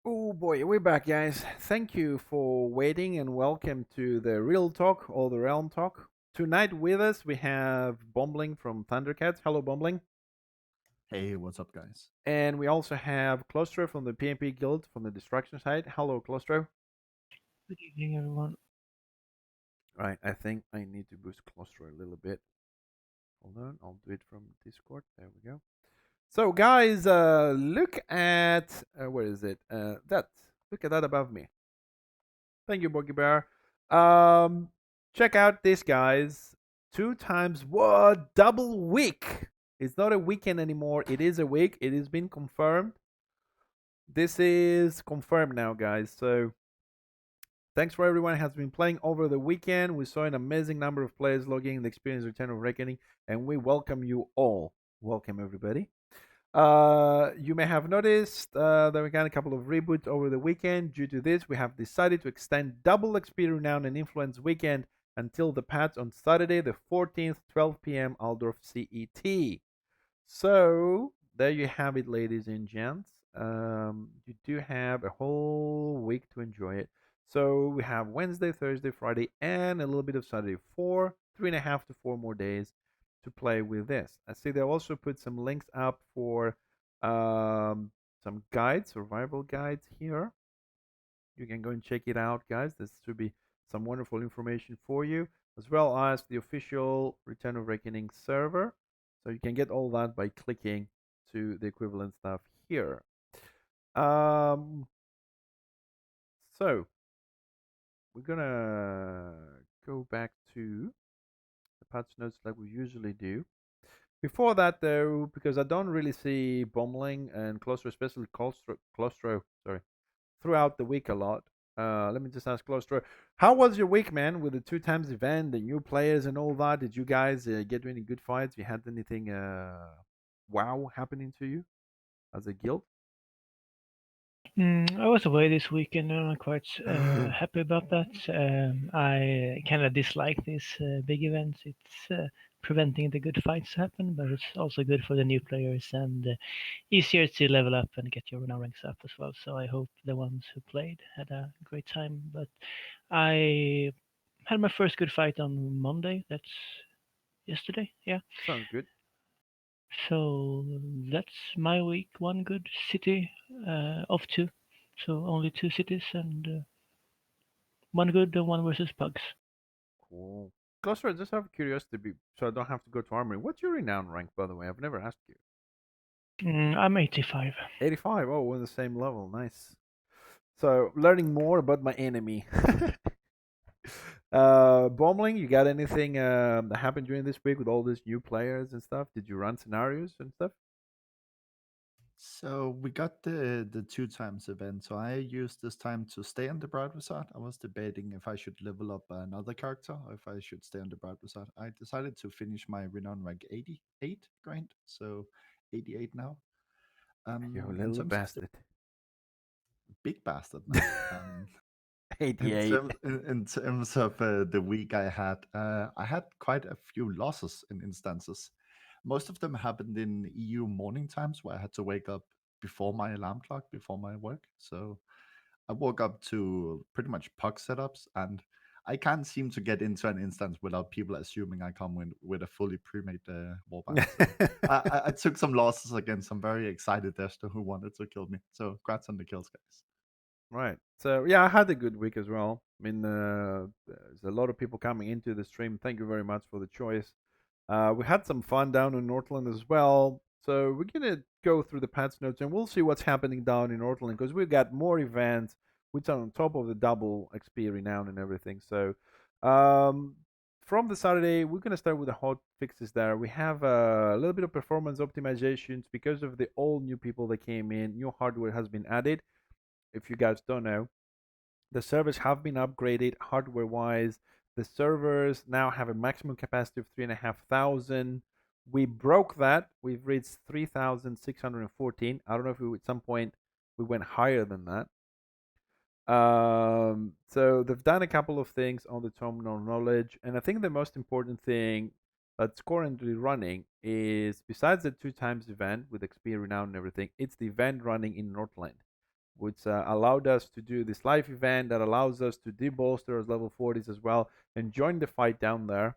Oh boy, we're back, guys. Thank you for waiting and welcome to the Real Talk or the Realm Talk. Tonight with us we have Bombling from Thundercats. Hello, Bombling. Hey, what's up, guys? And we also have Claustro from the PMP Guild from the Destruction side. Hello, Claustro. Good evening, everyone. Right, I think I need to boost Claustro a little bit. Hold on, I'll do it from Discord. There we go. So, guys, look at where is it? That look at that above me. Thank you, Boggy Bear. Um, check out this, guys. Two times what? Double week. It's not a weekend anymore. It is a week. It has been confirmed. This is confirmed now, guys. So thanks for everyone who has been playing over the weekend. We saw an amazing number of players logging in the experience Return of Reckoning, and we welcome you all. Welcome everybody. You may have noticed that we got a couple of reboots over the weekend. Due to this, we have decided to extend double XP Renown and Influence weekend until the patch on Saturday, the 14th, 12 p.m. Aldorf CET. So, there you have it, ladies and gents. You do have a whole week to enjoy it. So, we have Wednesday, Thursday, Friday, and a little bit of Saturday. 3.5 to 4 more days to play with this. I see they also put some links up for some guides, survival guides here. You can go and check it out, guys. This should be some wonderful information for you, as well as the official Return of Reckoning server. So you can get all that by clicking to the equivalent stuff here. Um, so we're gonna go back to the patch notes like we usually do. Before that, though, because I don't really see Bombling and Claustro, especially Claustro, sorry, throughout the week a lot. Let me just ask Claustro, how was your week, man, with the two times event, the new players and all that? Did you guys get any good fights? You had anything wow happening to you as a guild? I was away this weekend and I'm quite happy about that. I kind of dislike these big events. It's preventing the good fights to happen, but it's also good for the new players and easier to level up and get your renown ranks up as well. So I hope the ones who played had a great time. But I had my first good fight on Monday. That's yesterday. Yeah. Sounds good. So that's my week. One good city of two. So only two cities and one good and one versus pugs. Cool. Claustro, I just have curiosity, so I don't have to go to armory. What's your renown rank, by the way? I've never asked you. I'm 85. 85. Oh, we're on the same level. Nice. So, learning more about my enemy. Bombling, you got anything that happened during this week with all these new players and stuff? Did you run scenarios and stuff? So we got the two times event. So I used this time to stay on the Bright Resort. I was debating if I should level up another character or if I should stay on the Bright Resort. I decided to finish my renown rank 88 grind, so 88 now. You In little terms of the bastard. big bastard now. Eighty-eight. In terms of the week I had quite a few losses in instances. Most of them happened in EU morning times where I had to wake up before my alarm clock, before my work. So I woke up to pretty much puck setups, and I can't seem to get into an instance without people assuming I come with a fully pre-made warband. So I took some losses against some very excited Destro who wanted to kill me. So congrats on the kills, guys. Right. So yeah, I had a good week as well. I mean, there's a lot of people coming into the stream. Thank you very much for the choice. We had some fun down in Northland as well. So we're gonna go through the patch notes and we'll see what's happening down in Northland because we've got more events, which are on top of the double XP renown and everything. So um, from the Saturday, we're gonna start with the hot fixes there. We have a little bit of performance optimizations because of the all new people that came in. New hardware has been added. If you guys don't know, the servers have been upgraded hardware wise. The servers now have a maximum capacity of 3,500. We broke that. We've reached 3,614. I don't know if at some point we went higher than that. So they've done a couple of things on the terminal knowledge, and I think the most important thing that's currently running is besides the two times event with XP renown and everything, it's the event running in Northland. which allowed us to do this live event that allows us to debolster as level 40s as well and join the fight down there.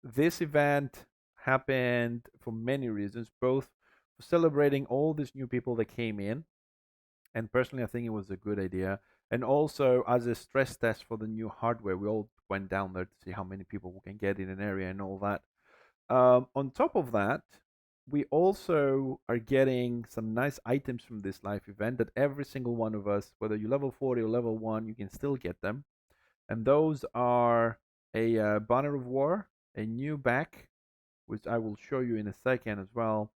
This event happened for many reasons, both for celebrating all these new people that came in, and personally, I think it was a good idea. And also, as a stress test for the new hardware, we all went down there to see how many people we can get in an area and all that. On top of that, we also are getting some nice items from this live event that every single one of us, whether you're level 40 or level 1, you can still get them. And those are a banner of war, a new back, which I will show you in a second as well,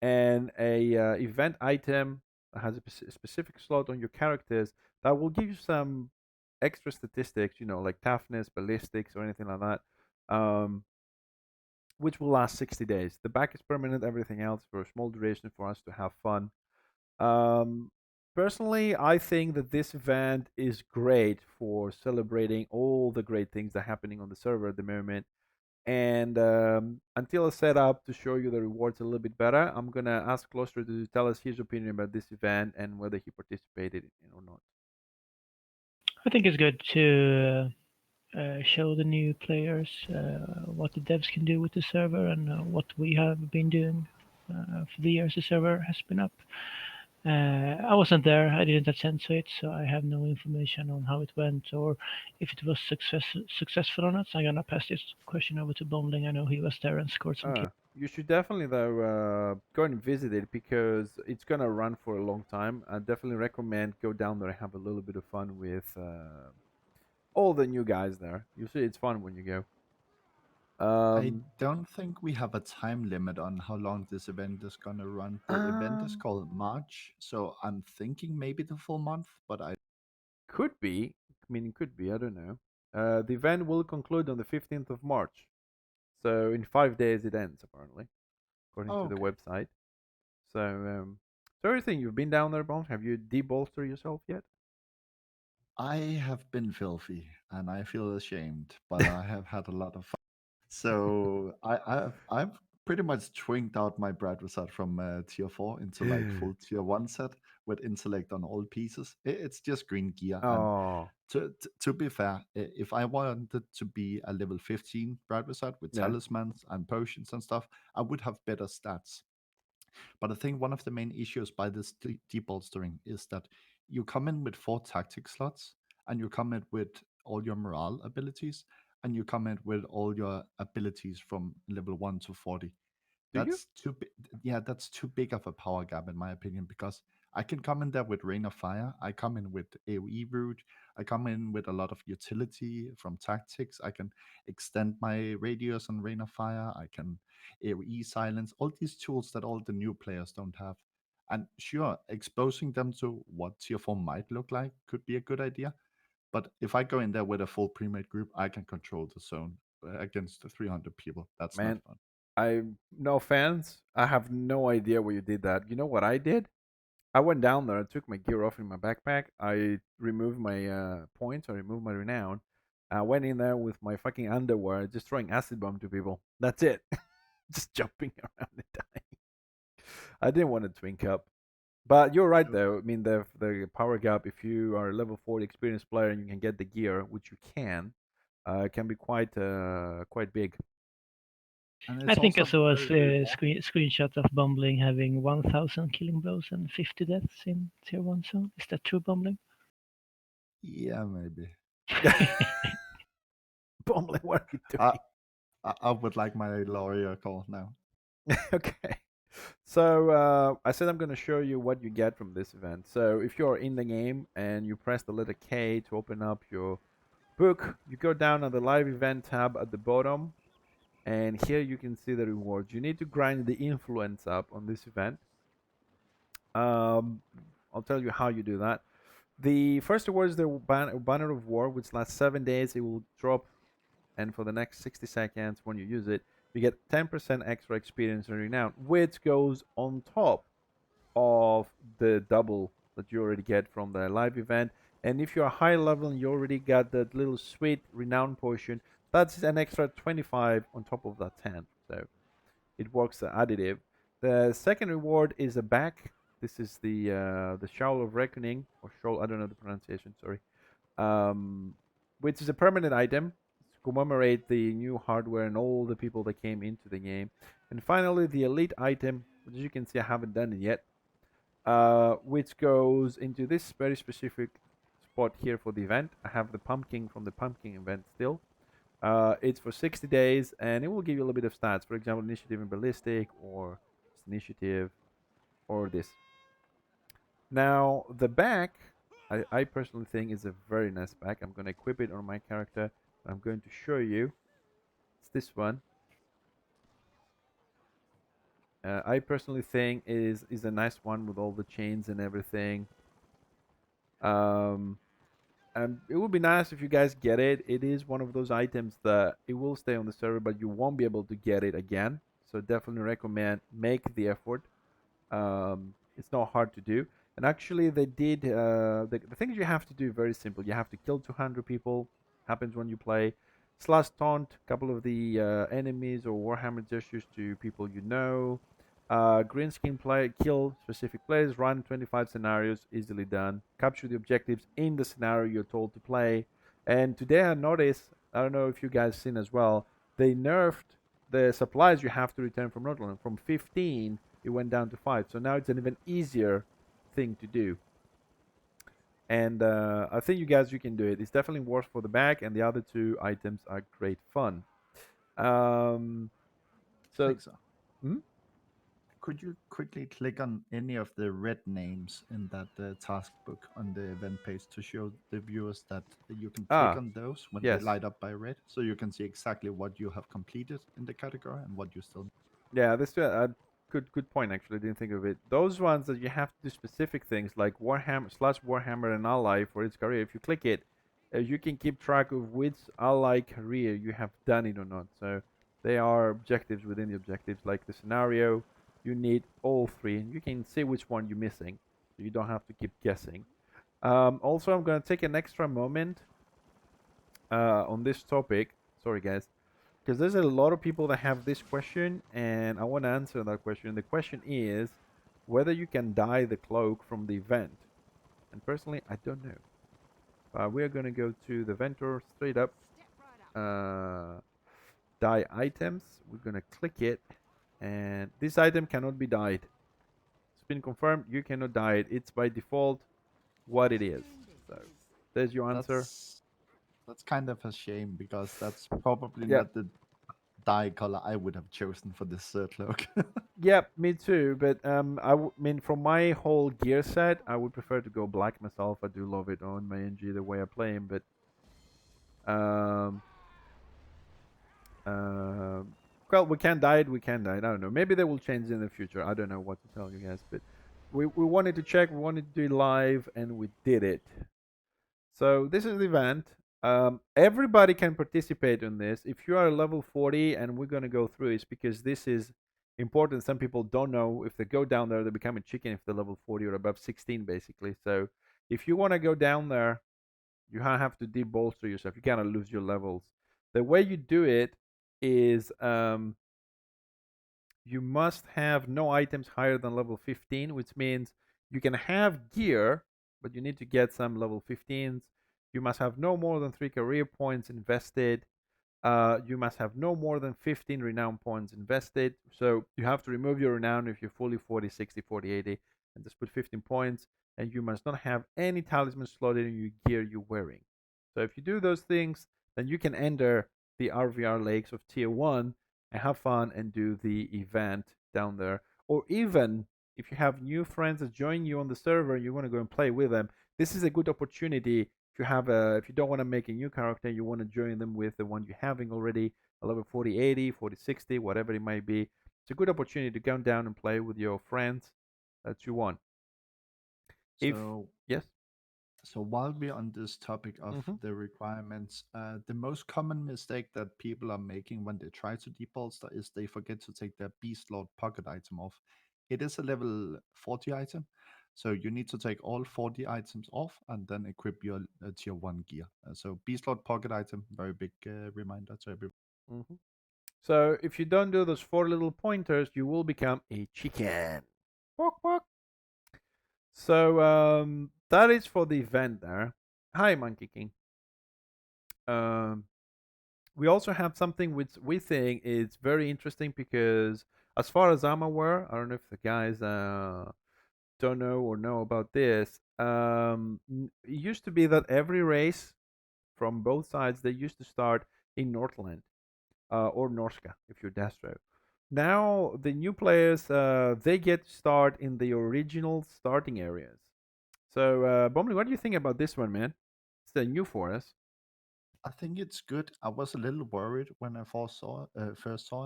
and a event item that has a specific slot on your characters that will give you some extra statistics, like toughness, ballistics, or anything like that, which will last 60 days. The back is permanent, everything else for a small duration for us to have fun. Um, Personally, I think that this event is great for celebrating all the great things that are happening on the server at the moment. And until I set up to show you the rewards a little bit better, I'm gonna ask Claustro to tell us his opinion about this event and whether he participated in it or not. I think it's good to show the new players what the devs can do with the server and what we have been doing for the years the server has been up. I wasn't there. I didn't attend to it, so I have no information on how it went or if it was successful or not. So I'm gonna pass this question over to Bombling. I know he was there and scored some kills. You should definitely though go and visit it because it's gonna run for a long time. I definitely recommend go down there and have a little bit of fun with all the new guys there. You see, it's fun when you go. I don't think we have a time limit on how long this event is gonna run. The event is called March, so I'm thinking maybe the full month, but I Could be. I mean, it could be. I don't know. The event will conclude on the 15th of March. So in 5 days it ends, apparently, according to the okay. website. So everything, you've been down there, Bones? Have you debolstered yourself yet? I have been filthy and I feel ashamed, but I have had a lot of fun. So I've pretty much twinked out my Brad Result from tier 4 into like full tier 1 set with intellect on all pieces. It's just green gear. And Oh, to be fair, if I wanted to be a level 15 Brad Result with yeah. talismans and potions and stuff, I would have better stats. But I think one of the main issues by this deep-bolstering is that you come in with 4 tactic slots, and you come in with all your morale abilities, and you come in with all your abilities from level 1 to 40. Do you? That's too big. Yeah, that's too big of a power gap in my opinion because I can come in there with Rain of Fire. I come in with AoE root. I come in with a lot of utility from tactics. I can extend my radius on Rain of Fire. I can AoE silence. All these tools that all the new players don't have. And sure, exposing them to what tier 4 might look like could be a good idea. But if I go in there with a full pre-made group, I can control the zone against the 300 people. That's not Man, fun. no offense. I have no idea where you did that. You know what I did? I went down there, I took my gear off in my backpack, I removed my points, I removed my renown. I went in there with my fucking underwear, just throwing acid bomb to people. That's it. Just jumping around and dying. I didn't want to twink up. But you're right though. I mean the power gap if you are a level 40 experienced player and you can get the gear, which you can be quite big. And I it's think I also saw a very rewarding. screenshot of Bombling having 1,000 killing blows and 50 deaths in tier 1 zone. Is that true, Bombling? Yeah, maybe. Bombling, what are you I, doing? I would like my lawyer call now. Okay. So I said I'm going to show you what you get from this event. So if you're in the game and you press the letter K to open up your book, you go down on the live event tab at the bottom, and here you can see the rewards. You need to grind the influence up on this event. I'll tell you how you do that. The first reward is the banner of war, which lasts 7 days. It will drop, and for the next 60 seconds, when you use it, you get 10% extra experience and renown, which goes on top of the double that you already get from the live event. And if you're high level and you already got that little sweet renown potion, that's an extra 25 on top of that 10. So it works additive. The second reward is a back. This is the Showl of Reckoning, or Shoal, I don't know the pronunciation, sorry. Which is a permanent item to commemorate the new hardware and all the people that came into the game. And finally, the elite item, which as you can see, I haven't done it yet, which goes into this very specific spot here for the event. I have the pumpkin from the pumpkin event still. It's for 60 days, and it will give you a little bit of stats. For example, initiative and ballistic, or initiative, or this. Now, the back, I personally think is a very nice back. I'm going to equip it on my character. I'm going to show you. It's this one. I personally think is a nice one with all the chains and everything. And it would be nice if you guys get it. It is one of those items that it will stay on the server, but you won't be able to get it again. So definitely recommend make the effort. It's not hard to do. And actually, they did the things you have to do very simple. You have to kill 200 people. Happens when you play. Slash taunt a couple of the enemies or Warhammer gestures to people you know. Green skin play, kill specific players, run 25 scenarios, easily done. Capture the objectives in the scenario you're told to play. And today I noticed, I don't know if you guys seen as well, they nerfed the supplies you have to return from Northland. From 15, it went down to 5. So now it's an even easier thing to do. And I think you can do it. It's definitely worth for the back, and the other two items are great fun. So, Hmm? Could you quickly click on any of the red names in that task book on the event page to show the viewers that you can click on those when yes. they light up by red, so you can see exactly what you have completed in the category and what you still. Yeah, this good point actually. I didn't think of it. Those ones that you have to do specific things like Warhammer and ally for its career. If you click it, you can keep track of which ally career you have done it or not. So they are objectives within the objectives. Like the scenario, you need all three, and you can see which one you're missing, so you don't have to keep guessing. Also, I'm gonna take an extra moment on this topic. Sorry, guys, because there's a lot of people that have this question, and I want to answer that question. The question is whether you can dye the cloak from the event. And personally, I don't know. We are going to go to the vendor straight up. Dye items. We're going to click it, and this item cannot be dyed. It's been confirmed. You cannot dye it. It's by default what it is. So there's your answer. That's kind of a shame, because that's probably Yeah. not the dye color I would have chosen for this cloak. Yep, me too. But I mean, from my whole gear set, I would prefer to go black myself. I do love it on my NG the way I play him, but um, well, we can dye it. We can dye it. I don't know. Maybe they will change in the future. I don't know what to tell you guys, but we wanted to check. We wanted to do it live, and we did it. So this is the event. Everybody can participate in this. If you are level 40, and we're gonna go through this because this is important. Some people don't know if they go down there, they become a chicken if they're level 40 or above 16, basically. So if you want to go down there, you have to deep-bolster yourself. You cannot lose your levels. The way you do it is you must have no items higher than level 15, which means you can have gear, but you need to get some level 15s. You must have no more than 3 career points invested. You must have no more than 15 renown points invested. So you have to remove your renown if you're fully 40, 60, 40, 80, and just put 15 points. And you must not have any talisman slotted in your gear you're wearing. So if you do those things, then you can enter the RVR lakes of tier 1 and have fun and do the event down there. Or even if you have new friends that join you on the server and you want to go and play with them, this is a good opportunity. If you don't want to make a new character, you want to join them with the one you're having already, a level 40, 80, 40, 60, whatever it might be. It's a good opportunity to come down and play with your friends that you want. Yes. So while we're on this topic of the requirements, the most common mistake that people are making when they try to debolster is they forget to take their Beast Lord pocket item off. It is a level 40 item, so you need to take all 40 items off and then equip your tier 1 gear. So Beast Lord pocket item, very big reminder to everyone. So if you don't do those 4 little pointers, you will become a chicken. Walk, walk. So that is for the event there. Hi, Monkey King. Um, we also have something which we think is very interesting because, as far as I'm aware, I don't know if the guys don't know or know about this. It used to be that every race from both sides they used to start in Northland or Norska if you're Destro. Now the new players they get to start in the original starting areas. So, Bombling, what do you think about this one, man? It's new for us. I think it's good. I was a little worried when I first saw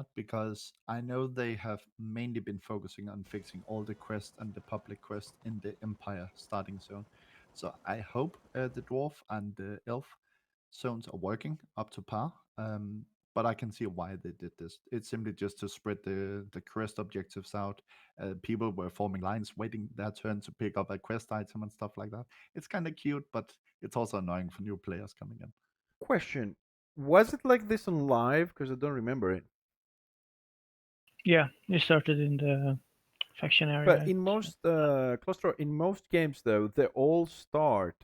it because I know they have mainly been focusing on fixing all the quests and the public quest in the Empire starting zone. So I hope the dwarf and the elf zones are working up to par. But I can see why they did this. It's simply just to spread the quest objectives out. People were forming lines, waiting their turn to pick up a quest item and stuff like that. It's kind of cute, but it's also annoying for new players coming in. Question: was it like this on live? Because I don't remember it. Yeah, you started in the faction But area. in most cluster, in most games though, they all start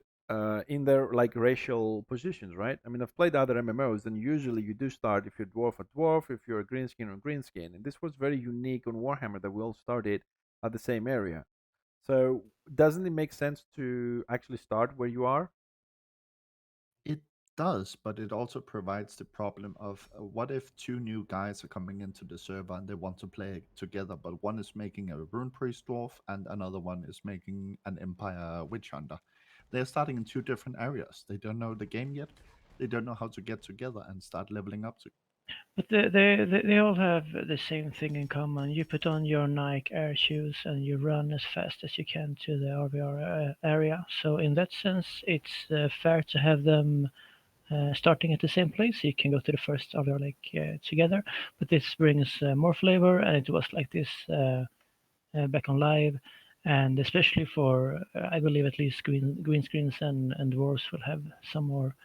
in their like racial positions, right? I mean, I've played other MMOs, and usually you do start if you're dwarf a dwarf, if you're a greenskin or greenskin, and this was very unique on Warhammer that we all started at the same area. So doesn't it make sense to actually start where you are? It does, but it also provides the problem of what if two new guys are coming into the server and they want to play together, but one is making a rune priest dwarf and another one is making an empire witch hunter. They're starting in two different areas. They don't know the game yet. They don't know how to get together and start leveling up to. But they all have the same thing in common. You put on your Nike Air shoes and you run as fast as you can to the RVR area. So in that sense, it's fair to have them starting at the same place. You can go to the first RVR lake together. But this brings more flavor, and it was like this back on live. And especially for, I believe at least green screens and dwarves will have some more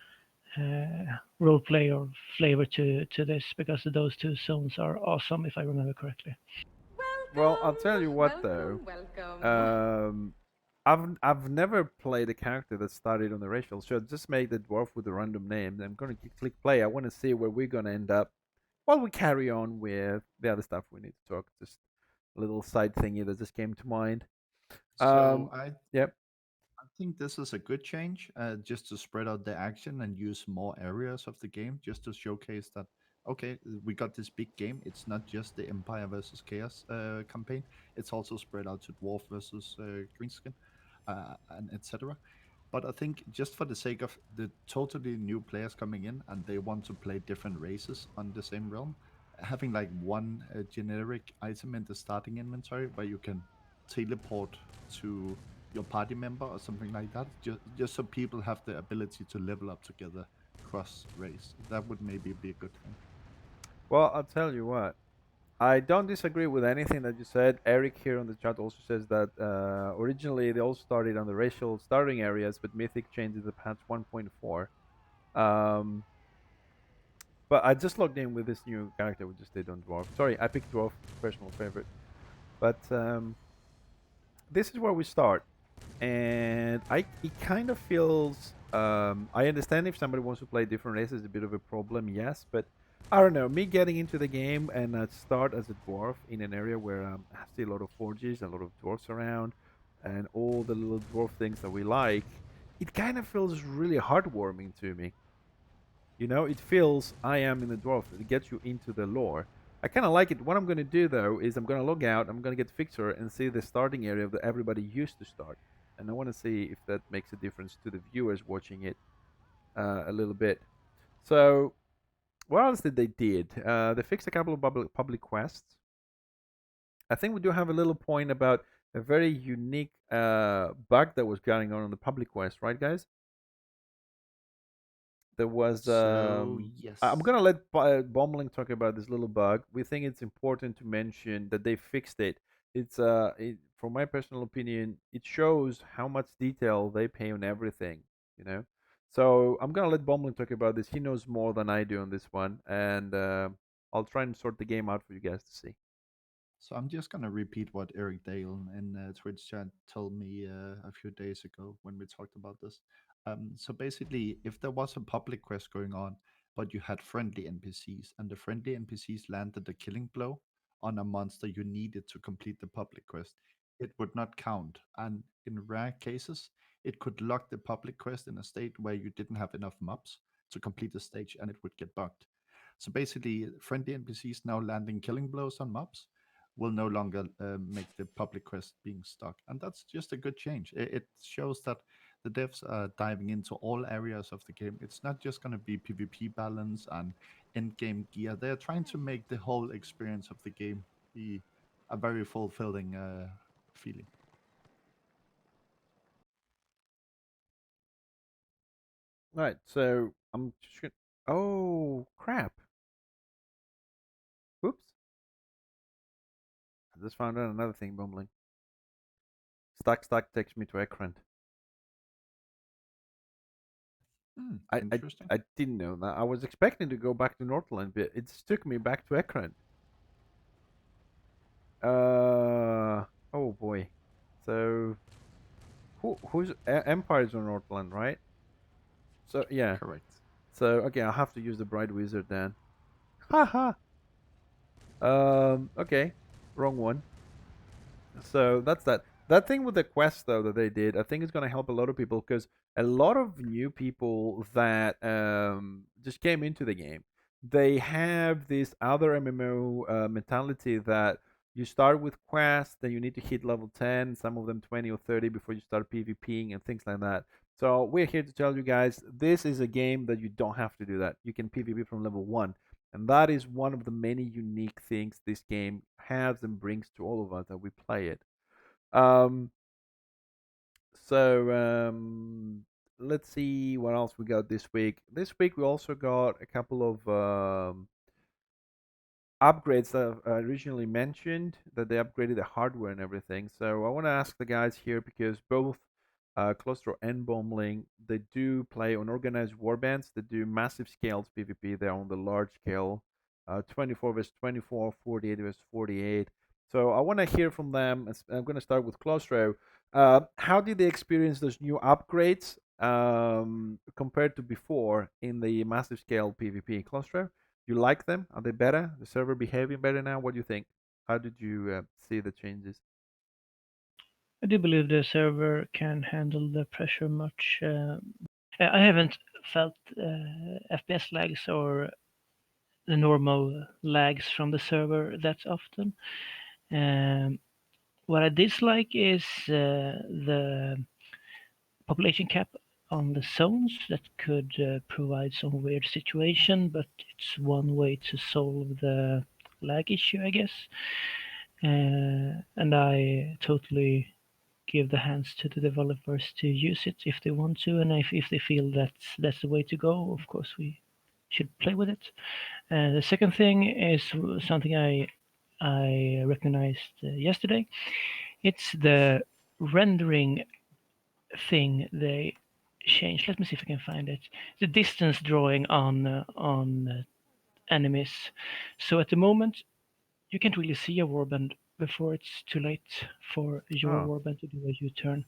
role play or flavor to this because those two zones are awesome if I remember correctly. Well, I'll tell you Welcome, what though. welcome. Um, I've never played a character that started on the racial, so just make the dwarf with a random name. I'm gonna click play. I want to see where we're gonna end up while we carry on with the other stuff we need to talk. Just a little side thingy that just came to mind. So Um, I yep. I think this is a good change, just to spread out the action and use more areas of the game, just to showcase that okay, we got this big game. It's not just the Empire versus Chaos campaign; it's also spread out to Dwarf versus Greenskin, and etc. But I think just for the sake of the totally new players coming in and they want to play different races on the same realm, having like one generic item in the starting inventory where you can teleport to your party member or something like that, just so people have the ability to level up together cross race. That would maybe be a good thing. Well, I'll tell you what. I don't disagree with anything that you said. Eric here on the chat also says that originally they all started on the racial starting areas, but Mythic changed it to patch 1.4. Um, but I just logged in with this new character we just did on Dwarf. Sorry, I picked Dwarf, personal favorite. But this is where we start. And it kind of feels I understand if somebody wants to play different races, a bit of a problem, yes, but I don't know, me getting into the game and start as a dwarf in an area where I see a lot of forges, a lot of dwarfs around, and all the little dwarf things that we like, it kind of feels really heartwarming to me. You know, it feels I am in the dwarf. It gets you into the lore. I kind of like it. What I'm going to do though is I'm going to log out. I'm going to get Fixer and see the starting area that everybody used to start, and I want to see if that makes a difference to the viewers watching it a little bit. So, what else did they did? They fixed a couple of public quests. I think we do have a little point about a very unique bug that was going on the public quest, right, guys? There was So I'm yes. gonna let Bombling talk about this little bug. We think it's important to mention that they fixed it. From my personal opinion, it shows how much detail they pay on everything, you know. So I'm gonna let Bombling talk about this. He knows more than I do on this one, and I'll try and sort the game out for you guys to see. So I'm just gonna repeat what Eric Dale in Twitch chat told me a few days ago when we talked about this. So basically, if there was a public quest going on, but you had friendly NPCs, and the friendly NPCs landed a killing blow on a monster you needed to complete the public quest, it would not count. And in rare cases, it could lock the public quest in a state where you didn't have enough mobs to complete the stage, and it would get bugged. So basically, friendly NPCs now landing killing blows on mobs will no longer make the public quest being stuck. And that's just a good change. It shows that the devs are diving into all areas of the game. It's not just going to be PvP balance and end game gear. They're trying to make the whole experience of the game be a very fulfilling feeling. Right. So I'm just gonna. Oh crap! Oops. I just found out another thing, Bombling. Stack takes me to Ekrant. I, I Interesting. I didn't know that. I was expecting to go back to Northland, but it took me back to Ekrant. Oh boy. So who's Empire's on Northland, right? So yeah. Correct. So okay, I'll have to use the Bright Wizard then. Haha. Okay. Wrong one. So that's that. That thing with the quest though that they did, I think is going to help a lot of people because a lot of new people that just came into the game, they have this other MMO mentality that you start with quests, then you need to hit level 10, some of them 20 or 30 before you start PvPing and things like that. So we're here to tell you guys this is a game that you don't have to do that. You can PvP from level 1. And that is one of the many unique things this game has and brings to all of us that we play it. Um, so let's see what else we got this week. This week we also got a couple of upgrades that I originally mentioned, that they upgraded the hardware and everything. So I want to ask the guys here because both Claustro and Bombling, they do play on organized warbands. They do massive scales PvP. They're on the large scale, 24 versus 24, 48 versus 48. So I want to hear from them. I'm going to start with Claustro. How did they experience those new upgrades compared to before in the massive scale PvP? Claustro, you like them? Are they better? The server behaving better now? What do you think? How did you see the changes? I do believe the server can handle the pressure much. I haven't felt FPS lags or the normal lags from the server that often. What I dislike is the population cap on the zones that could provide some weird situation, but it's one way to solve the lag issue, I guess. And I totally give the hands to the developers to use it if they want to, and if they feel that's the way to go, of course we should play with it. The second thing is something I recognized yesterday. It's the rendering thing they changed. Let me see if I can find it. The distance drawing on enemies. So at the moment, you can't really see a warband before it's too late for your Oh, warband to do a U-turn.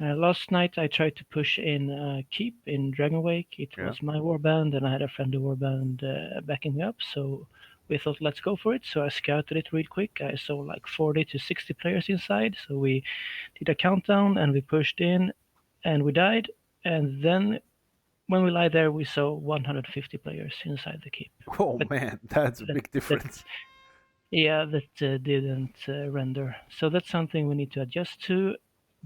Last night I tried to push in Keep in Dragon Wake. It yeah. was my warband, and I had a friendly warband backing me up. So we thought, let's go for it. So I scouted it real quick. I saw like 40 to 60 players inside. So we did a countdown and we pushed in, and we died. And then when we lied there, we saw 150 players inside the Keep. Oh But man, that's a that, big that difference. yeah, that didn't render. So that's something we need to adjust to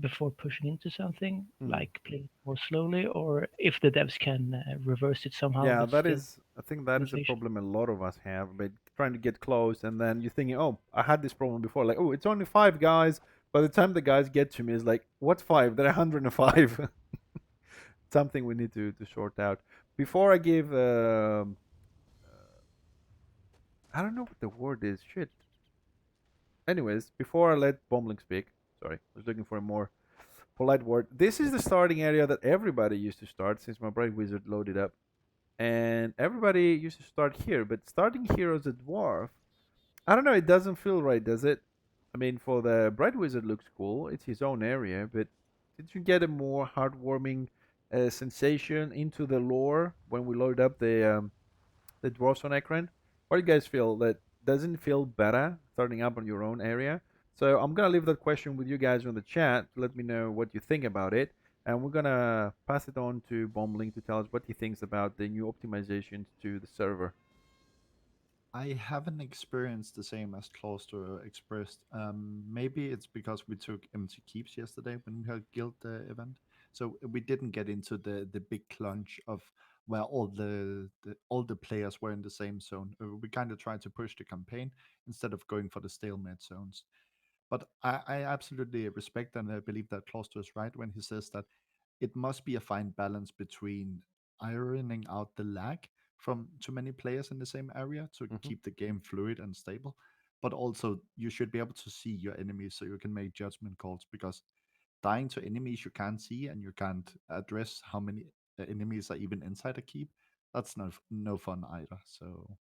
before pushing into something, Hmm. like play more slowly, or if the devs can reverse it somehow, Yeah, but that still is. I think that is a optimization. problem a lot of us have. But trying to get close, and then you're thinking, "Oh, I had this problem before." Like, "Oh, it's only 5 guys." By the time the guys get to me, it's like, "What's 5? There are 105." Something we need to sort out. Before I give, I don't know what the word is. Shit. Anyways, before I let Bombling speak, sorry, I was looking for a more polite word. This is the starting area that everybody used to start since my Bright Wizard loaded up. And everybody used to start here, but starting here as a dwarf, I don't know. It doesn't feel right, does it? I mean, for the Bright Wizard looks cool. It's his own area, but did you get a more heartwarming sensation into the lore when we load up the dwarfs on Ekran? What do you guys feel? That doesn't feel better starting up on your own area? So I'm gonna leave that question with you guys on the chat to let me know what you think about it, and we're gonna pass it on to Bombling to tell us what he thinks about the new optimizations to the server. I haven't experienced the same as Claustro expressed. Maybe it's because we took empty keeps yesterday when we had guild event, so we didn't get into the big clunch of where all the players were in the same zone. We kind of tried to push the campaign instead of going for the stalemate zones. But I absolutely respect and I believe that Claustro is right when he says that it must be a fine balance between ironing out the lag from too many players in the same area to Hmm. keep the game fluid and stable. But also, you should be able to see your enemies so you can make judgment calls because dying to enemies you can't see and you can't address how many enemies are even inside a keep. That's no fun either. So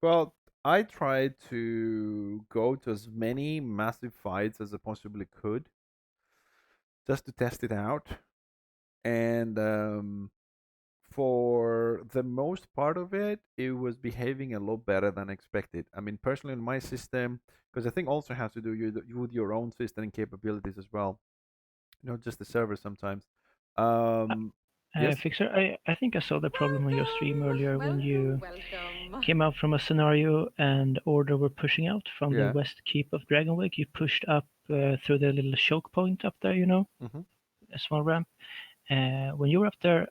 Well, I tried to go to as many massive fights as I possibly could just to test it out. And for the most part of it, it was behaving a lot better than expected. I mean, personally, in my system, because I think also has to do with your own system and capabilities as well, not just the server sometimes. Um, yes. Fixer, I think I saw the problem on your stream earlier when you Welcome. came out from a scenario and Order were pushing out from the Yeah. west keep of Dragonwake. You pushed up through the little choke point up there, Hmm. a small ramp. When you were up there,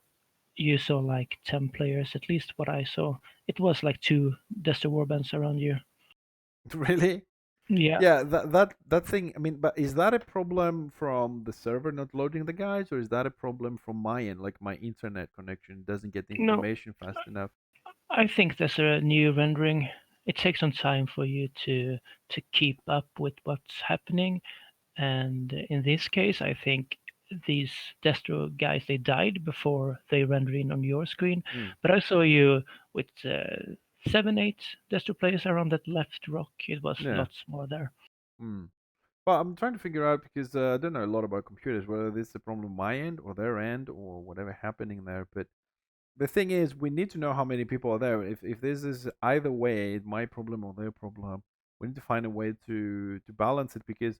you saw like 10 players, at least what I saw. It was like two Destro Warbands around you. Really? Yeah, Yeah, that thing. I mean, but is that a problem from the server not loading the guys, or is that a problem from my end, like my internet connection doesn't get the no, information fast enough? I think there's a new rendering. It takes some time for you to keep up with what's happening. And in this case, I think these Destro guys they died before they render in on your screen. Mm, But I saw you with 7, 8 Destro players around that left rock. It was yeah. lots more there. Mm. Well, I'm trying to figure out because I don't know a lot about computers, whether this is a problem on my end or their end or whatever happening there. But the thing is, we need to know how many people are there. If this is either way, my problem or their problem, we need to find a way to balance it because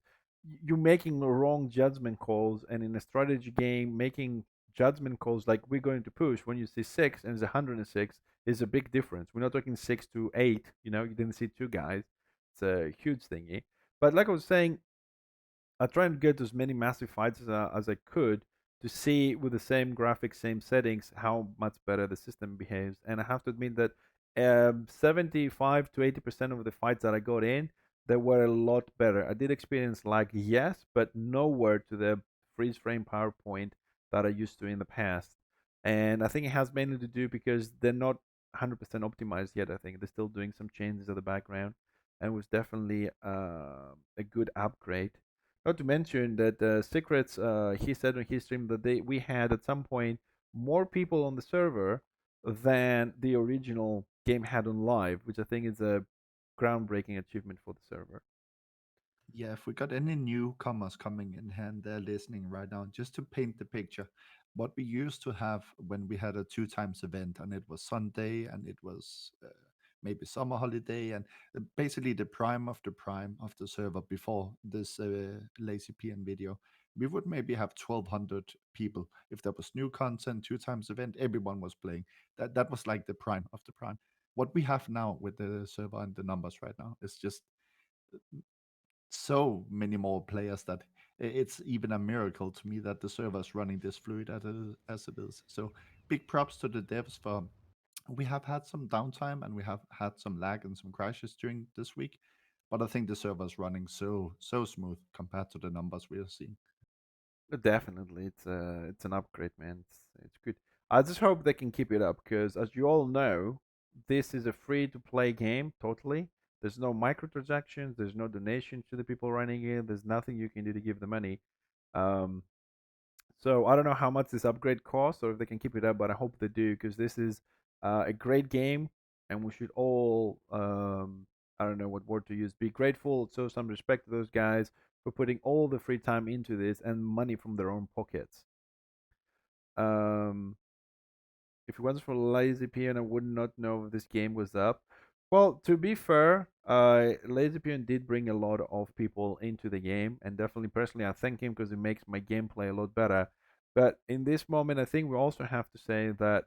you're making the wrong judgment calls, and in a strategy game, making judgment calls like we're going to push when you see six and it's 106 is a big difference. We're not talking 6 to 8. You didn't see two guys. It's a huge thingy. But like I was saying, I tried to get as many massive fights as I could to see with the same graphics, same settings, how much better the system behaves. And I have to admit that 75 to 80% of the fights that I got in, they were a lot better. I did experience lag, yes, but nowhere to the freeze frame PowerPoint that I used to in the past. And I think it has mainly to do because they're not 100% optimized yet. I think they're still doing some changes in the background, and it was definitely a good upgrade. Not to mention that Secrets, he said on his stream that we had at some point more people on the server than the original game had on live, which I think is a groundbreaking achievement for the server. yeah, if we got any newcomers coming in here and they're listening right now, just to paint the picture, what we used to have when we had a two times event and it was Sunday and it was maybe summer holiday and basically the prime of the server before this lazy PN video, we would maybe have 1,200 people. If there was new content, two times event, everyone was playing. That was like the prime of the prime. What we have now with the server and the numbers right now is just so many more players that it's even a miracle to me that the server is running this fluid as it is. So big props to the devs for. We have had some downtime and we have had some lag and some crashes during this week, but I think the server is running so smooth compared to the numbers we are seeing. Definitely, it's an upgrade, man. It's good. I just hope they can keep it up because, as you all know, this is a free to play game. Totally, there's no microtransactions. There's no donation to the people running it. There's nothing you can do to give the money. Um, So I don't know how much this upgrade costs or if they can keep it up, but I hope they do because this is a great game, and we should all I don't know what word to use, be grateful, show some respect to those guys for putting all the free time into this and money from their own pockets. Um, if it wasn't for Lazy Peon, I would not know if this game was up. Well, to be fair, Lazy Peon did bring a lot of people into the game, and definitely personally, I thank him because it makes my gameplay a lot better. But in this moment, I think we also have to say that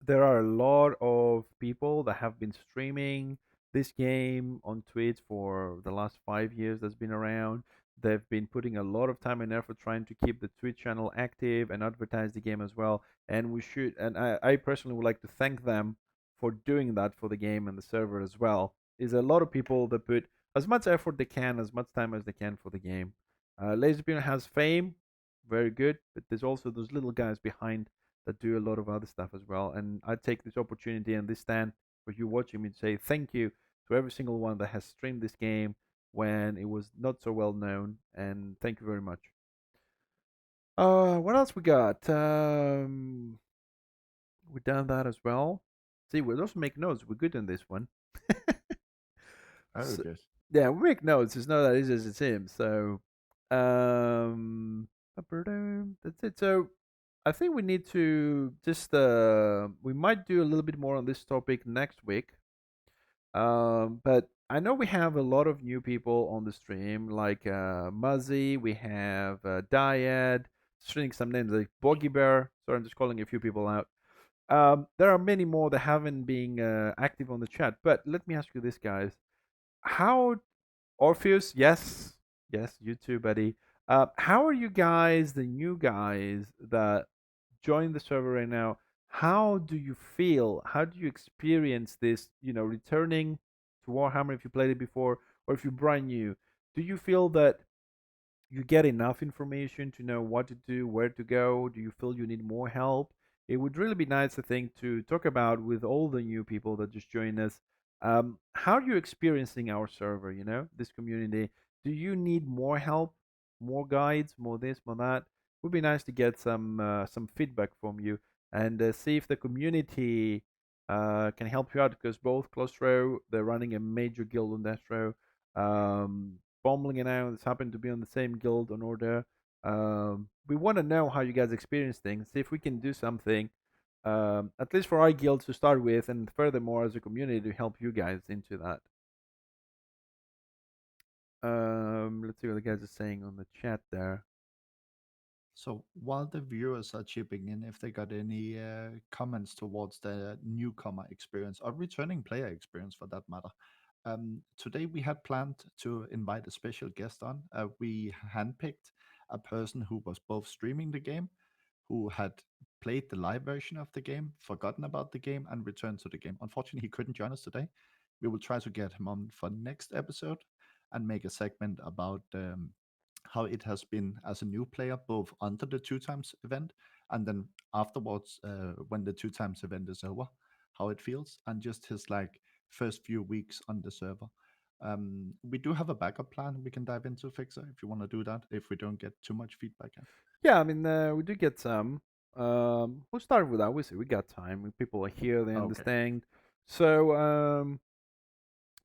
there are a lot of people that have been streaming this game on Twitch for the last 5 years that's been around. They've been putting a lot of time and effort trying to keep the Twitch channel active and advertise the game as well. And we should, and I personally would like to thank them for doing that for the game and the server as well. Is a lot of people that put as much effort they can, as much time as they can for the game. Laserbeam has fame, very good, but there's also those little guys behind that do a lot of other stuff as well. And I take this opportunity and this stand for you watching me to say thank you to every single one that has streamed this game when it was not so well known. And thank you very much. What else we got? We done that as well. See, we'll also make notes. We're good on this one. Oh, So, yes. yeah, we make notes. It's not that easy as it seems. So, um, that's it. So, I think we need to just we might do a little bit more on this topic next week. But I know we have a lot of new people on the stream, like Muzzy. We have Dyad. String some names like Boggy Bear. Sorry, I'm just calling a few people out. There are many more that haven't been active on the chat. But let me ask you this, guys: how Orpheus? Yes, yes, you too, buddy. How are you guys, the new guys that join the server right now? How do you feel? How do you experience this? Returning to Warhammer if you played it before, or if you're brand new. Do you feel that you get enough information to know what to do, where to go? Do you feel you need more help? It would really be nice, I think, to talk about with all the new people that just joined us. How are you experiencing our server? This community. Do you need more help, more guides, more this, more that? Would be nice to get some feedback from you and see if the community can help you out because both Claustro, they're running a major guild on Destro. Bombling and I just happen to be on the same guild on order. We want to know how you guys experience things, see if we can do something, at least for our guild to start with, and furthermore as a community to help you guys into that. Let's see what the guys are saying on the chat there. So while the viewers are chipping in, if they got any comments towards the newcomer experience or returning player experience for that matter, today we had planned to invite a special guest on. We handpicked a person who was both streaming the game, who had played the live version of the game, forgotten about the game, and returned to the game. Unfortunately, he couldn't join us today. We will try to get him on for next episode and make a segment about how it has been as a new player, both under the two times event and then afterwards when the two times event is over, how it feels, and just his like first few weeks on the server. We do have a backup plan we can dive into, Fixer, if you want to do that, if we don't get too much feedback in. Yeah, I mean, we do get some. We'll start with that. We got time. People are here, they Okay. understand. So,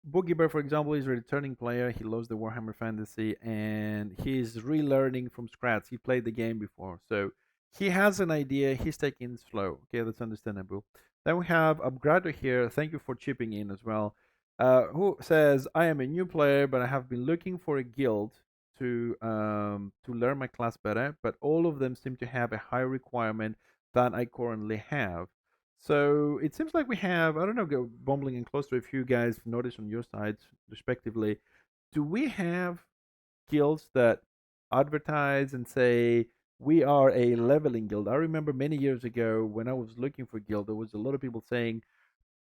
Boogie Bear, for example, is a returning player. He loves the Warhammer Fantasy and he's relearning from scratch. He played the game before, so he has an idea. He's taking it slow. Okay, that's understandable. Then we have Upgrado here. Thank you for chipping in as well. Who says, I am a new player, but I have been looking for a guild to learn my class better, but all of them seem to have a higher requirement than I currently have. So it seems like we have, I don't know, Bombling and Claustro, if you guys notice on your sides, respectively, do we have guilds that advertise and say, we are a leveling guild? I remember many years ago when I was looking for guild, there was a lot of people saying,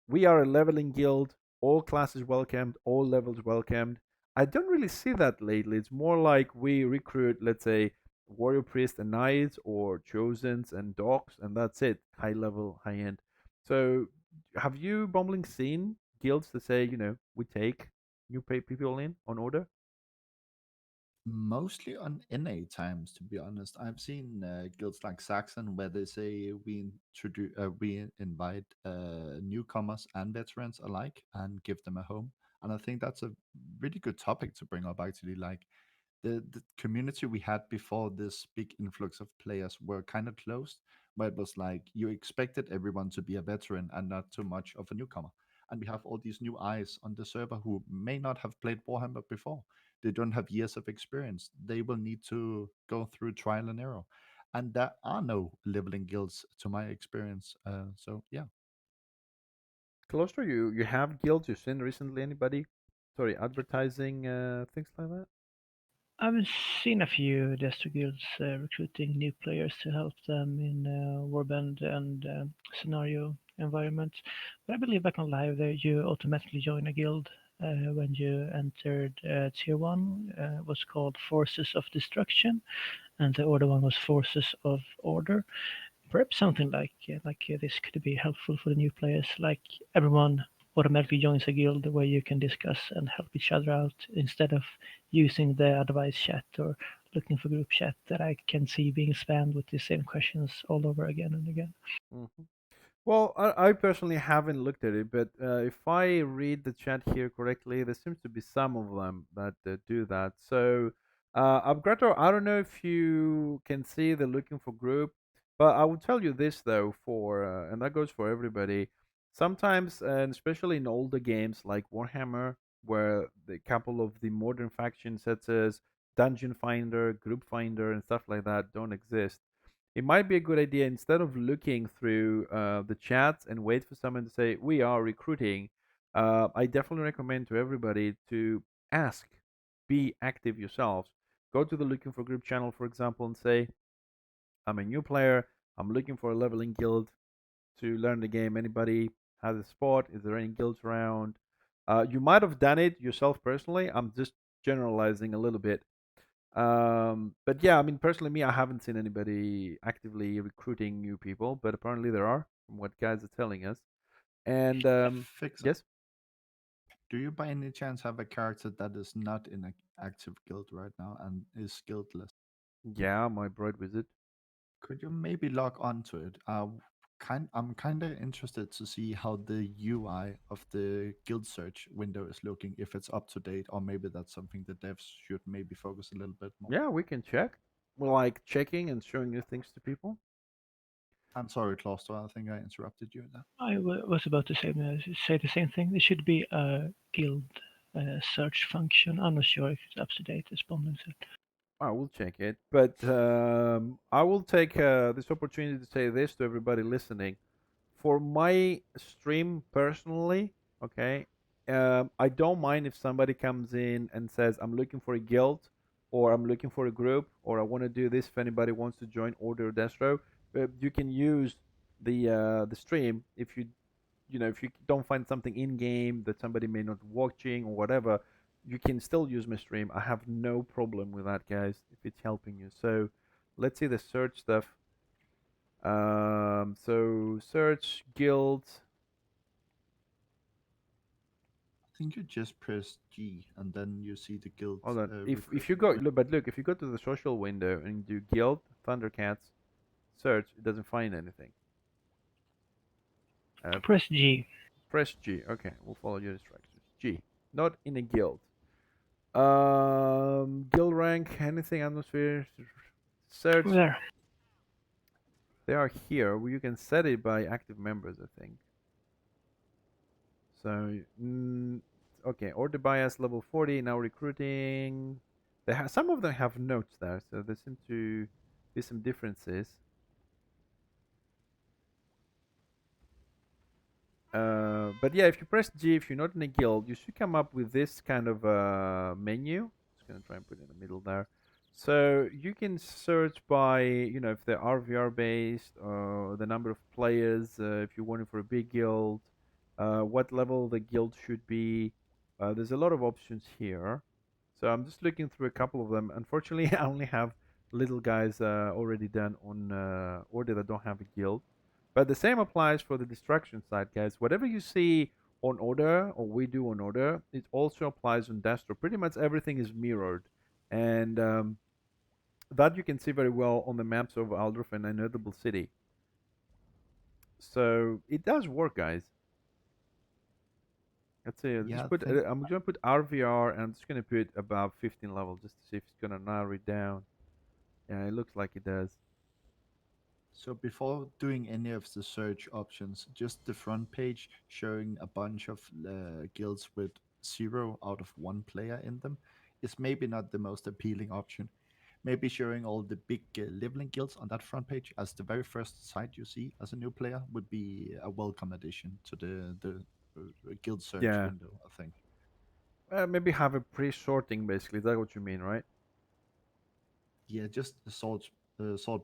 we are a leveling guild, all classes welcomed, all levels welcomed. I don't really see that lately. It's more like we recruit, let's say, warrior priest and knights or chosens and dogs, and that's it. High level, high end. So, have you, Bumbling, seen guilds that say, we take new people in on order? Mostly on NA times, to be honest. I've seen guilds like Saxon where they say we invite newcomers and veterans alike and give them a home. And I think that's a really good topic to bring up, actually. Like, the community we had before this big influx of players were kind of closed, where it was like you expected everyone to be a veteran and not too much of a newcomer. And we have all these new eyes on the server who may not have played Warhammer before. They don't have years of experience. They will need to go through trial and error. And there are no leveling guilds, to my experience. So yeah. Claustro, you have guilds? You've seen recently anybody, sorry, advertising things like that? I've seen a few Destro guilds recruiting new players to help them in warband and scenario environments. But I believe back on live there, you automatically join a guild when you entered tier one. Was called Forces of Destruction, and the other one was Forces of Order. Perhaps something like this could be helpful for the new players. Like everyone automatically joins a guild where you can discuss and help each other out instead of using the advice chat or looking for group chat that I can see being spammed with the same questions all over again and again. Hmm. Well, I personally haven't looked at it, but if I read the chat here correctly, there seems to be some of them that do that. So, Upgrader, I don't know if you can see the looking for group, but I will tell you this though, and that goes for everybody. Sometimes, and especially in older games like Warhammer, where the couple of the modern faction such as Dungeon Finder, Group Finder, and stuff like that don't exist, it might be a good idea instead of looking through the chats and wait for someone to say we are recruiting. I definitely recommend to everybody to ask, be active yourselves. Go to the looking for group channel, for example, and say, I'm a new player, I'm looking for a leveling guild to learn the game. Anybody has a spot? Is there any guilds around? You might have done it yourself personally. I'm just generalizing a little bit. But yeah, I mean, personally, me, I haven't seen anybody actively recruiting new people, but apparently there are, from what guys are telling us. And Fixer, yes, do you by any chance have a character that is not in an active guild right now and is guildless? yeah, my broad wizard. Could you maybe log on to it? I'm kind of interested to see how the UI of the guild search window is looking, if it's up to date, or maybe that's something the devs should maybe focus a little bit more. Yeah, we can check. We're like checking and showing new things to people. I'm sorry, Clauster, I think I interrupted you there. Was about to say the same thing. There should be a guild search function. I'm not sure if it's up to date, as Bombling said. I will check it, but I will take this opportunity to say this to everybody listening. For my stream personally, okay, I don't mind if somebody comes in and says, I'm looking for a guild or I'm looking for a group or I want to do this. If anybody wants to join Order or Destro, you can use the stream if if you don't find something in game that somebody may not watching or whatever, you can still use my stream. I have no problem with that, guys, if it's helping you. So let's see the search stuff. So search guilds. I think you just press G and then you see the guild Hold on. If you recruitment go window. look, but look, if you go to the social window and do guild Thundercats search, it doesn't find anything. Press G. Press G. Okay, we'll follow your instructions. G. Not in a guild. Guild rank, anything, atmosphere, search. There. They are here. You can set it by active members, I think. So, okay, order bias level 40, now recruiting. Some of them have notes there, so there seem to be some differences. But yeah, if you press G, if you're not in a guild, you should come up with this kind of menu. Just gonna try and put it in the middle there. So you can search by, if they're RVR based, or the number of players, if you're wanting for a big guild, what level the guild should be. There's a lot of options here. So I'm just looking through a couple of them. Unfortunately, I only have little guys already done on order that don't have a guild. But the same applies for the destruction side, guys. Whatever you see on order, or we do on order, it also applies on Destro. Pretty much everything is mirrored. And that you can see very well on the maps of Aldorf and Inevitable City. So it does work, guys. Let's see. Yeah, Just I put. think I'm gonna put RVR, and I'm just gonna put about 15 level, just to see if it's gonna narrow it down. Yeah, it looks like it does. so. Before doing any of the search options, just the front page showing a bunch of guilds with 0 out of 1 player in them is maybe not the most appealing option. Maybe showing all the big leveling guilds on that front page as the very first site you see as a new player would be a welcome addition to the guild search Yeah. window, I think. Maybe have a pre-sorting, basically. Is that what you mean, right? Yeah, just sort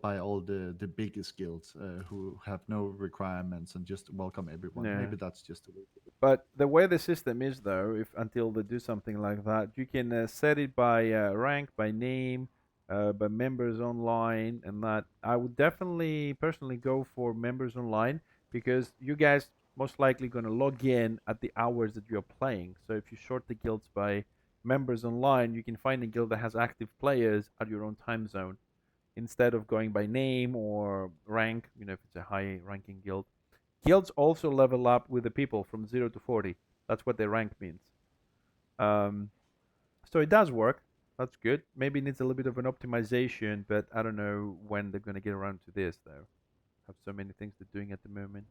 by all the biggest guilds who have no requirements and just welcome everyone. Yeah. Maybe that's just the way to do But the way the system is, though, if until they do something like that, you can set it by rank, by name, by members online, and that. I would definitely personally go for members online because you guys most likely going to log in at the hours that you're playing. So if you sort the guilds by members online, you can find a guild that has active players at your own time zone instead of going by name or rank. If it's a high ranking guild. Guilds also level up with the people from 0 to 40. That's what their rank means. Um, so it does work. That's good. Maybe it needs a little bit of an optimization, but I don't know when they're going to get around to this, though. Have so many things they're doing at the moment.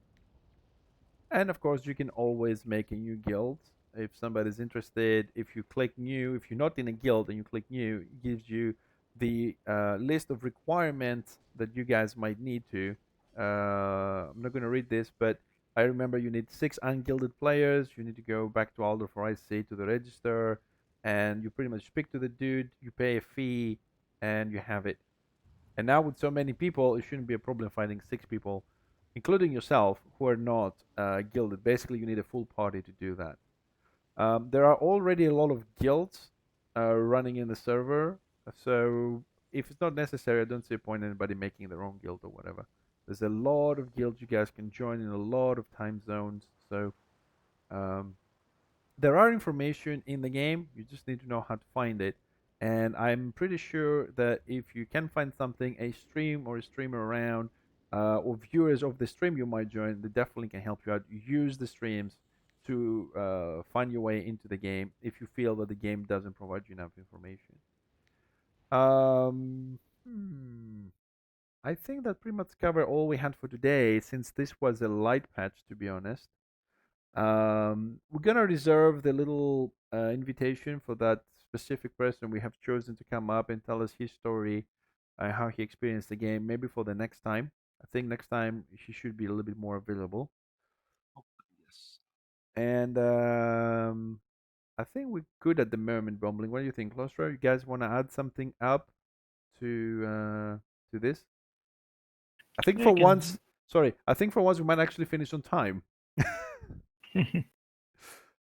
And of course, you can always make a new guild if somebody's interested. If you click new, if you're not in a guild and you click new, it gives you the list of requirements that you guys might need to. I'm not going to read this, but I remember you need 6 ungilded players. You need to go back to Alder for IC to the register, and you pretty much speak to the dude. You pay a fee, and you have it. And now with so many people, it shouldn't be a problem finding 6 people, including yourself, who are not gilded. Basically, you need a full party to do that. There are already a lot of guilds running in the server, so if it's not necessary, I don't see a point in anybody making their own guild or whatever. There's a lot of guilds you guys can join in a lot of time zones, so um, there are information in the game. You just need to know how to find it. And I'm pretty sure that if you can find something, a stream or a streamer around, or viewers of the stream you might join, they definitely can help you out. Use the streams to find your way into the game if you feel that the game doesn't provide you enough information. Um, hmm, I think that pretty much covered all we had for today, since this was a light patch, to be honest. We're gonna reserve the little invitation for that specific person we have chosen to come up and tell us his story, how he experienced the game. Maybe for the next time. I think next time he should be a little bit more available. it. Yes. And I think we're good at the moment, Bombling. What do you think, Claustro? You guys want to add something up to this? I think I for can. once, sorry, I think for once we might actually finish on time.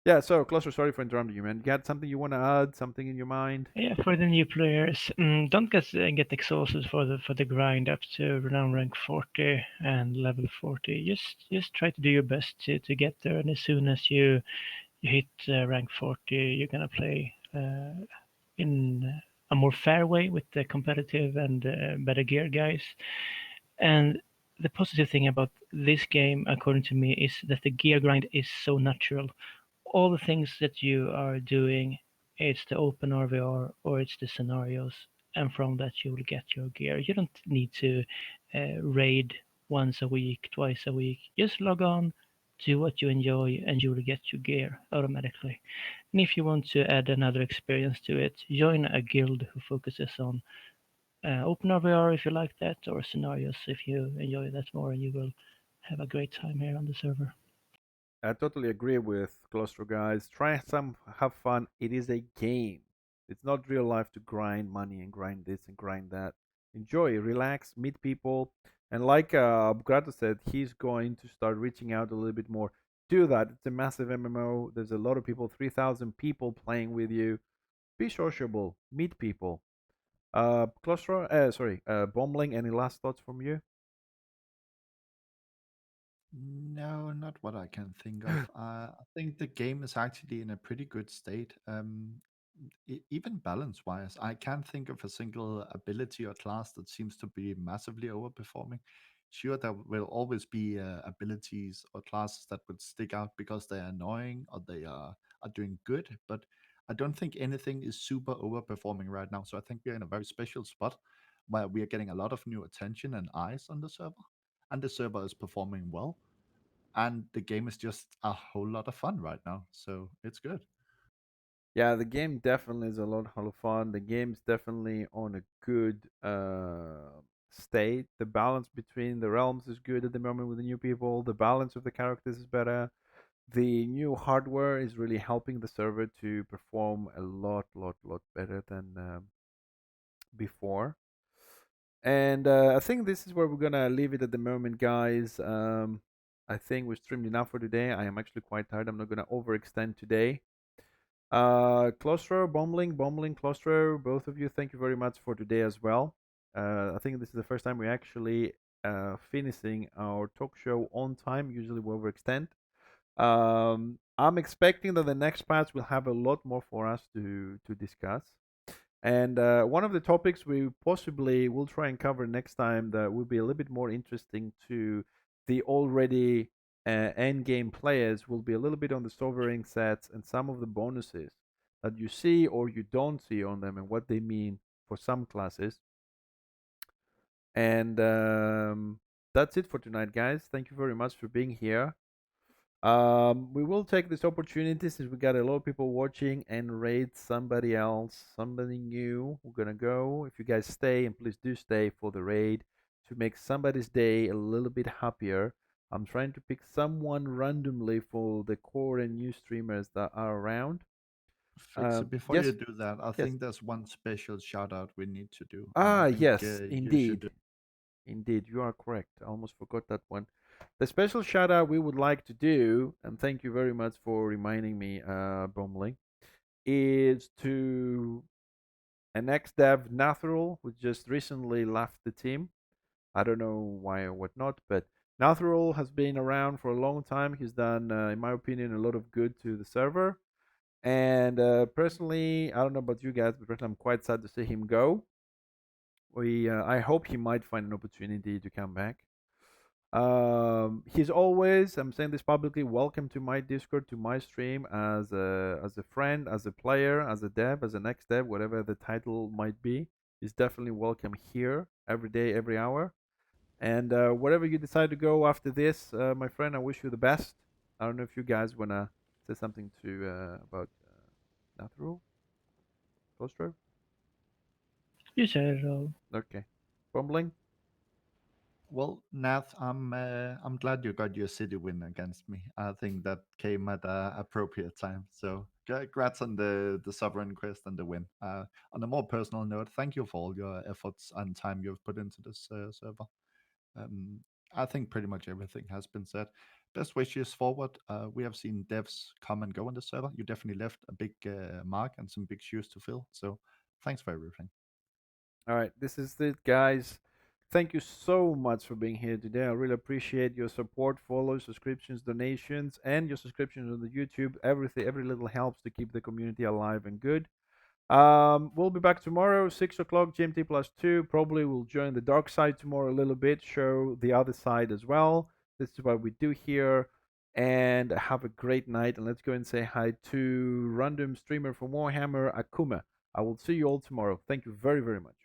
Yeah, so Cluster, sorry for interrupting you, man. You got something you want to add? Something in your mind? Yeah, for the new players, don't get exhausted for the grind up to renown rank 40 and level 40. Just try to do your best to get there, and as soon as you hit rank 40, you're gonna play in a more fair way with the competitive and better gear guys. And the positive thing about this game, according to me, is that the gear grind is so natural. All the things that you are doing, it's the open RVR or it's the scenarios, and from that you will get your gear. You don't need to raid once a week, twice a week. Just log on, do what you enjoy, and you will get your gear automatically. And if you want to add another experience to it, join a guild who focuses on open RVR if you like that, or scenarios if you enjoy that more, and you will have a great time here on the server. I totally agree with Claustro, guys. Try some, have fun. It is a game. It's not real life to grind money and grind this and grind that. Enjoy, relax, meet people. And like Grato said, he's going to start reaching out a little bit more. Do that. It's a massive MMO. There's a lot of people, 3,000 people playing with you. Be sociable, meet people. Claustro, Bombling, any last thoughts from you? No, not what I can think of. I think the game is actually in a pretty good state. Even balance-wise, I can't think of a single ability or class that seems to be massively overperforming. Sure, there will always be abilities or classes that would stick out because they're annoying or they are doing good, but I don't think anything is super overperforming right now. So I think we're in a very special spot where we are getting a lot of new attention and eyes on the server, and the server is performing well, and the game is just a whole lot of fun right now. So it's good. Yeah, the game definitely is a lot of fun. The game's definitely on a good state. The balance between the realms is good at the moment with the new people. The balance of the characters is better. The new hardware is really helping the server to perform a lot better than before. And I think this is where we're gonna leave it at the moment, guys. I think we streamed enough for today. I am actually quite tired. I'm not gonna overextend today. Claustro, Bombling, Claustro, both of you, thank you very much for today as well. I think this is the first time we're actually finishing our talk show on time. Usually we overextend. I'm expecting that the next patch will have a lot more for us to discuss. And one of the topics we possibly will try and cover next time that will be a little bit more interesting to the already end game players will be a little bit on the sovereign sets and some of the bonuses that you see or you don't see on them and what they mean for some classes. And that's it for tonight, guys. Thank you very much for being here. We will take this opportunity since we got a lot of people watching and rate somebody else, somebody new. We're gonna go. If you guys stay, and please do stay for the raid to make somebody's day a little bit happier. I'm trying to pick someone randomly for the core and new streamers that are around. Fix it. Before you Yes, do that, I yes. think there's one special shout out we need to do, and I think Yes, you should do. indeed. Indeed, you are correct. I almost forgot that one. The special shout out we would like to do, and thank you very much for reminding me, Bombling, is to an ex-dev Nathural who just recently left the team. I don't know why or whatnot, but Nathural has been around for a long time. He's done, in my opinion, a lot of good to the server. And personally, I don't know about you guys, but personally, I'm quite sad to see him go. I hope he might find an opportunity to come back. He's always, I'm saying this publicly, welcome to my Discord, to my stream as a friend, as a player, as a dev, as an ex dev, whatever the title might be. He's definitely welcome here every day, every hour. And wherever you decide to go after this, my friend, I wish you the best. I don't know if you guys wanna say something to about Nathru, Claustro. You said it all. Okay, Bumbling. Well, Nath, I'm glad you got your city win against me. I think that came at a appropriate time. So congrats on the sovereign quest and the win. On a more personal note, thank you for all your efforts and time you've put into this server. Um, I think pretty much everything has been said. Best wishes forward. We have seen devs come and go on the server. You definitely left a big mark and some big shoes to fill. So thanks for everything. All right, this is it, guys. Thank you so much for being here today. I really appreciate your support, follows, subscriptions, donations, and your subscriptions on the YouTube. Everything, every little helps to keep the community alive and good. We'll be back tomorrow, 6 o'clock GMT +2. Probably we'll join the dark side tomorrow a little bit, show the other side as well. This is what we do here. And have a great night. And let's go and say hi to random streamer from Warhammer, Akuma. I will see you all tomorrow. Thank you very, very much.